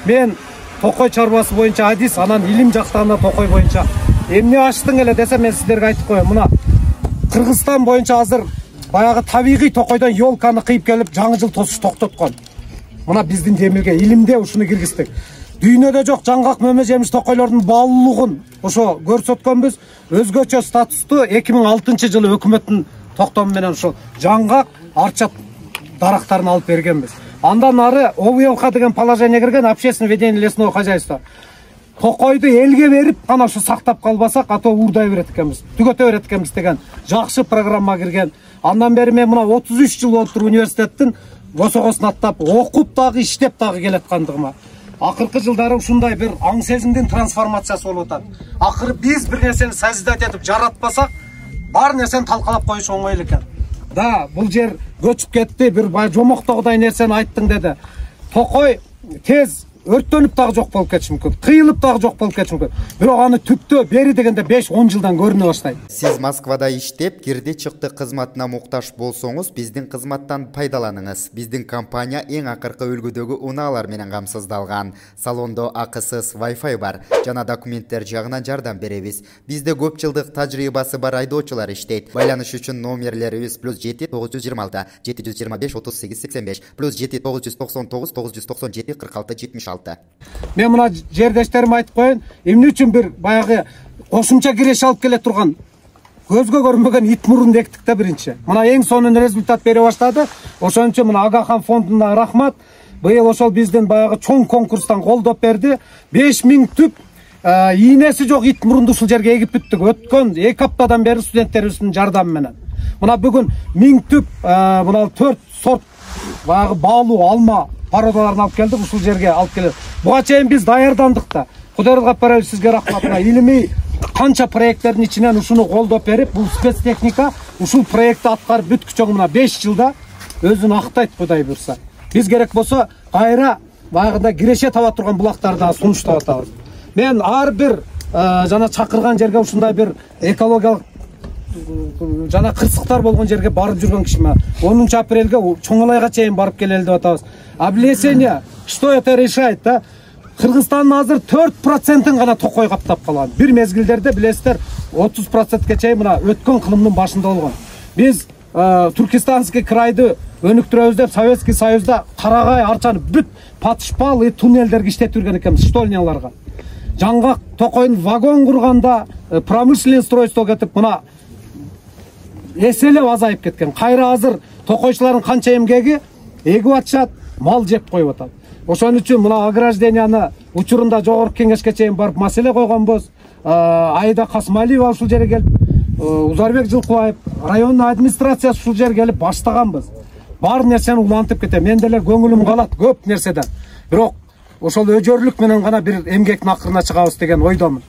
мен токой чарбасы боюнча адис, анан илим жактагында токой боюнча эмне аштың эле десе, мен сиздерге айтып коем. Мына Кыргызстан боюнча азыр баягы табигый токойдон ёлканы кыйып келип, жаңы жыл тосуш токтоткон. Мына биздин демилге илимде ушуну киргиздик. Дүйнөдө жок жаңгак мөмө жемиш токойлордун баалуулугун ошо көрсөткөнбүз. Өзгөчө статусту 2006 жылы өкмөттүн токтому менен ошо жаңгак арча дарактарын алып бергенбиз. Андан ары ОВЛК деген положение кирген, общественное ведение лесного хозяйства. Токойду элге берип гана ошо сактап калбасак, ато уурдай берет экенбиз, түгөтө берет экенбиз деген жакшы программа кирген. Андан бери мен мына 33 жыл болуптур университеттин босогосун аттап, окуп дагы иштеп дагы келаткандыгыма. Акыркы жылдары ушундай бир аң сезимдин трансформациясы болуп атат. Акыры биз бир нерсени созидать этип жаратпасак, бар нерсени талкалап коюш оңой эле экен. Да, бул жер көчүп кетти, бир жомоктогудай нерсени айттың деди. Токой тез өрттөнүп дагы жок болуп кетиши мүмкүн, кыйылып дагы жок болуп кетиши мүмкүн. Бирок аны түптө бери дегенде 5-10 жылдан көрүнө баштайт. Сиз Москвада иштеп, кирди чыкты кызматына муктаж болсоңуз, биздин кызматтан пайдаланыңыз. Биздин компания эң акыркы үлгүдөгү унаалар менен камсыздалган. Салондо акысыз Wi-Fi бар, жана документтер жагынан жардам беребиз. Бизде көп жылдык тажрыйбасы бар айдоочулар иштейт. Байланыш үчүн номерлерибиз +7 926 725 38 85 +7 999 997 46 76. Мен мына жердештериме айтып коеюн, эмне үчүн бир баягы кошумча киреш алып келе турган көзгө көрүнбөгөн ит мурунду эктик да биринчи. Мына эң сонун результат бере баштады. Ошон үчүн мына Агахан фондуна рахмат. Быйыл ошол биздин баягы чоң конкурстан колдоп берди. 5000 түп ийнеси жок ит мурунду ушул жерге эгип бүттүк. Өткөн 2 аптадан бери студенттерибиздин жардамы менен. Мына бүгүн 1000 түп мына 4 сорт баягы баалуу алма пародаларын алып келдик, ушул жерге алып келет. Буга чейин биз даярдандык да. Кудайга апарабыз, сизге рахмат. Илимий канча проекттердин ичинен ушуну колдоп берип, бул спецтехника ушул проектти аткарып бүткүчө мына 5 жылда өзүн актайт, Кудай буйрса. Биз керек болсо кайра баягыда киреше таба турган булактарды сунуштап атабыз. Мен ар бир жана чакырган жерге ушундай бир экологиялык жана кырсыктар болгон жерге барып жүргөн кишиме 10 апрелге Чоңолайга чейин барып келели деп атабыз. Облесение, что это решает, да? Кыргызстандын азыр 4%-ын гана токой каптап калган. Бир мезгилдерде билесиздер 30%ке чейин мына өткөн кылымдын башында болгон. Биз Туркестанский крайды өнүктүрөбүз деп Советский Союзда карагай арчаны бүт патышпал туннелдерге иштетип жүргөн экенбиз, штольняларга. Жаңгак токойдун вагон курганда промышленный стройство кетип мына эселеп азайып кеткен. Кайра азыр токойчулардын канча эмгеги эгип атышат, мал жеп коюп атат. Ошон үчүн мына огражденияны учурунда жогорку кеңешке чейин барып маселе койгонбуз. Айда Касмалиева ушул жерге келип, Узарбек Жылкыбаев, райондун администрациясы ушул жерге келип баштаганбыз. Бар нерсени улантып кетем. Мен деле көңүлүм калат көп нерседен. Бирок ошол өжөрлүк менен гана бир эмгектин акырына чыгабыз деген ойдомун.